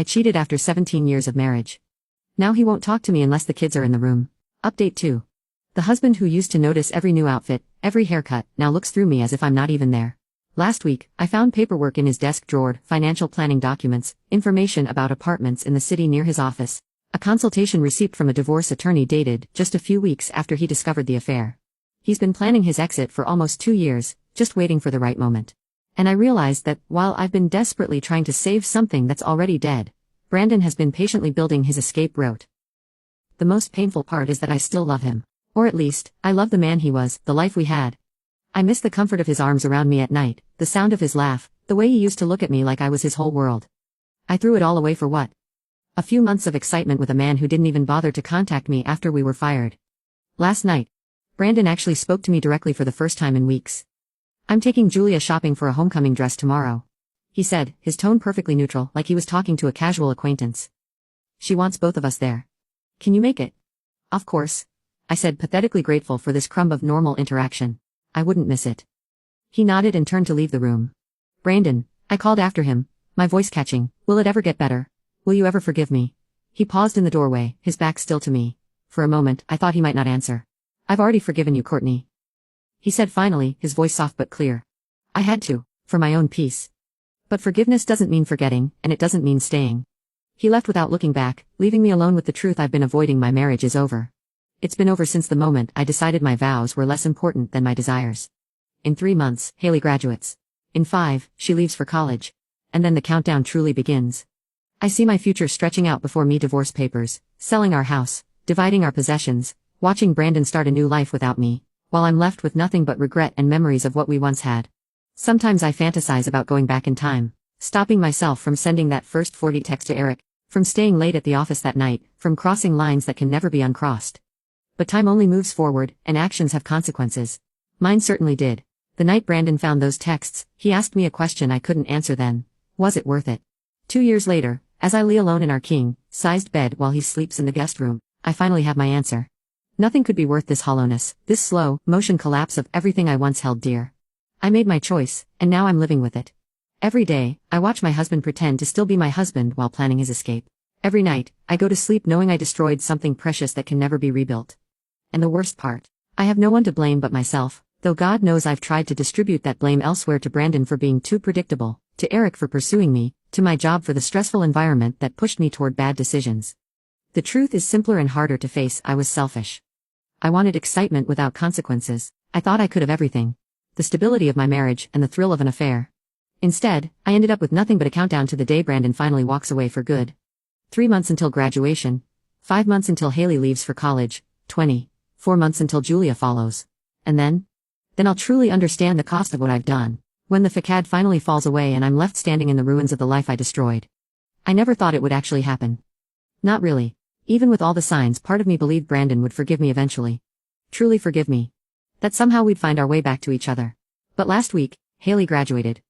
I cheated after 17 years of marriage. Now he won't talk to me unless the kids are in the room. Update 2. The husband who used to notice every new outfit, every haircut, now looks through me as if I'm not even there. Last week, I found paperwork in his desk drawer, financial planning documents, information about apartments in the city near his office, a consultation receipt from a divorce attorney dated just a few weeks after he discovered the affair. He's been planning his exit for almost 2 years, just waiting for the right moment. And I realized that, while I've been desperately trying to save something that's already dead, Brandon has been patiently building his escape route. The most painful part is that I still love him. Or at least, I love the man he was, the life we had. I miss the comfort of his arms around me at night, the sound of his laugh, the way he used to look at me like I was his whole world. I threw it all away for what? A few months of excitement with a man who didn't even bother to contact me after we were fired. Last night, Brandon actually spoke to me directly for the first time in weeks. "I'm taking Julia shopping for a homecoming dress tomorrow," he said, his tone perfectly neutral, like he was talking to a casual acquaintance. "She wants both of us there. Can you make it?" "Of course," I said, pathetically grateful for this crumb of normal interaction. I wouldn't miss it. He nodded and turned to leave the room. "Brandon," I called after him, my voice catching, "will it ever get better? Will you ever forgive me?" He paused in the doorway, his back still to me. For a moment, I thought he might not answer. "I've already forgiven you, Courtney," he said finally, his voice soft but clear. "I had to, for my own peace. But forgiveness doesn't mean forgetting, and it doesn't mean staying." He left without looking back, leaving me alone with the truth I've been avoiding. My marriage is over. It's been over since the moment I decided my vows were less important than my desires. In 3 months, Haley graduates. In 5, she leaves for college. And then the countdown truly begins. I see my future stretching out before me: divorce papers, selling our house, dividing our possessions, watching Brandon start a new life without me, while I'm left with nothing but regret and memories of what we once had. Sometimes I fantasize about going back in time, stopping myself from sending that first 40 text to Eric, from staying late at the office that night, from crossing lines that can never be uncrossed. But time only moves forward, and actions have consequences. Mine certainly did. The night Brandon found those texts, he asked me a question I couldn't answer then. Was it worth it? 2 years later, as I lay alone in our king-sized bed while he sleeps in the guest room, I finally have my answer. Nothing could be worth this hollowness, this slow motion collapse of everything I once held dear. I made my choice, and now I'm living with it. Every day, I watch my husband pretend to still be my husband while planning his escape. Every night, I go to sleep knowing I destroyed something precious that can never be rebuilt. And the worst part, I have no one to blame but myself, though God knows I've tried to distribute that blame elsewhere: to Brandon for being too predictable, to Eric for pursuing me, to my job for the stressful environment that pushed me toward bad decisions. The truth is simpler and harder to face. I was selfish. I wanted excitement without consequences. I thought I could have everything: the stability of my marriage and the thrill of an affair. Instead, I ended up with nothing but a countdown to the day Brandon finally walks away for good. 3 months until graduation. 5 months until Haley leaves for college. 4 months until Julia follows. And then I'll truly understand the cost of what I've done. When the facade finally falls away and I'm left standing in the ruins of the life I destroyed. I never thought it would actually happen. Not really. Even with all the signs, part of me believed Brandon would forgive me eventually. Truly forgive me. That somehow we'd find our way back to each other. But last week, Haley graduated.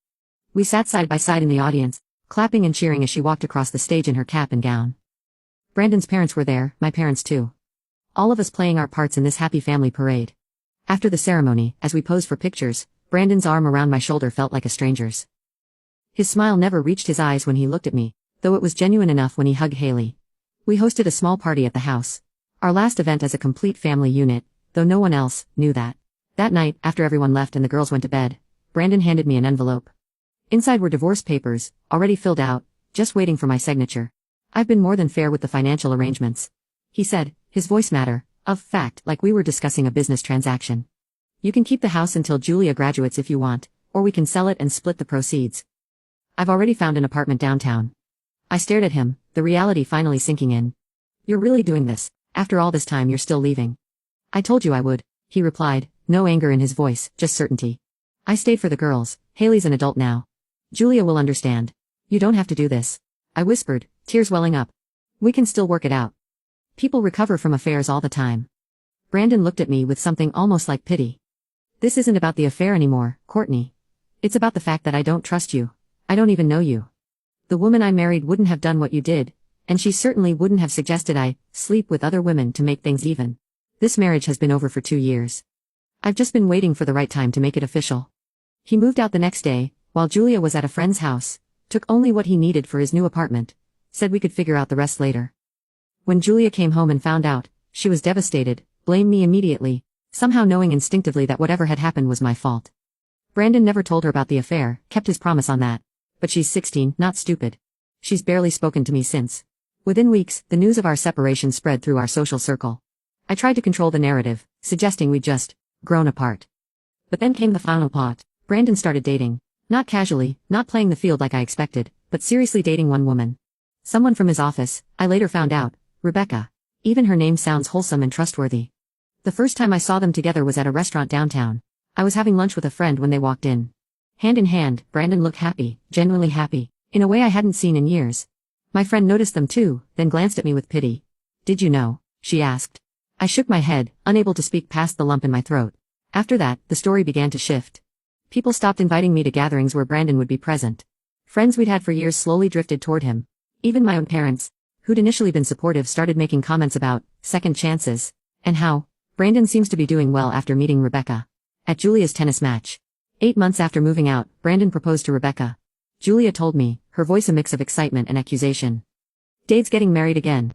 We sat side by side in the audience, clapping and cheering as she walked across the stage in her cap and gown. Brandon's parents were there, my parents too. All of us playing our parts in this happy family parade. After the ceremony, as we posed for pictures, Brandon's arm around my shoulder felt like a stranger's. His smile never reached his eyes when he looked at me, though it was genuine enough when he hugged Haley. We hosted a small party at the house. Our last event as a complete family unit, though no one else knew that. That night, after everyone left and the girls went to bed, Brandon handed me an envelope. Inside were divorce papers, already filled out, just waiting for my signature. "I've been more than fair with the financial arrangements," he said, his voice matter of fact like we were discussing a business transaction. "You can keep the house until Julia graduates if you want, or we can sell it and split the proceeds. I've already found an apartment downtown." I stared at him, the reality finally sinking in. "You're really doing this? After all this time you're still leaving?" "I told you I would," he replied, no anger in his voice, just certainty. "I stayed for the girls. Haley's an adult now. Julia will understand. You don't have to do this," I whispered, tears welling up. "We can still work it out. People recover from affairs all the time." Brandon looked at me with something almost like pity. "This isn't about the affair anymore, Courtney. It's about the fact that I don't trust you. I don't even know you. The woman I married wouldn't have done what you did, and she certainly wouldn't have suggested I sleep with other women to make things even. This marriage has been over for 2 years. I've just been waiting for the right time to make it official." He moved out the next day, while Julia was at a friend's house, took only what he needed for his new apartment, Said we could figure out the rest later. When Julia came home and found out, she was devastated, blamed me immediately, somehow knowing instinctively that whatever had happened was my fault. Brandon never told her about the affair, kept his promise on that. But she's 16, not stupid. She's barely spoken to me since. Within weeks, the news of our separation spread through our social circle. I tried to control the narrative, suggesting we'd just grown apart. But then came the final part. Brandon started dating. Not casually, not playing the field like I expected, but seriously dating one woman. Someone from his office, I later found out, Rebecca. Even her name sounds wholesome and trustworthy. The first time I saw them together was at a restaurant downtown. I was having lunch with a friend when they walked in. Hand in hand, Brandon looked happy, genuinely happy, in a way I hadn't seen in years. My friend noticed them too, then glanced at me with pity. "Did you know?" she asked. I shook my head, unable to speak past the lump in my throat. After that, the story began to shift. People stopped inviting me to gatherings where Brandon would be present. Friends we'd had for years slowly drifted toward him. Even my own parents, who'd initially been supportive, started making comments about second chances, and how Brandon seems to be doing well after meeting Rebecca at Julia's tennis match. 8 months after moving out, Brandon proposed to Rebecca. Julia told me, her voice a mix of excitement and accusation. "Dade's getting married again."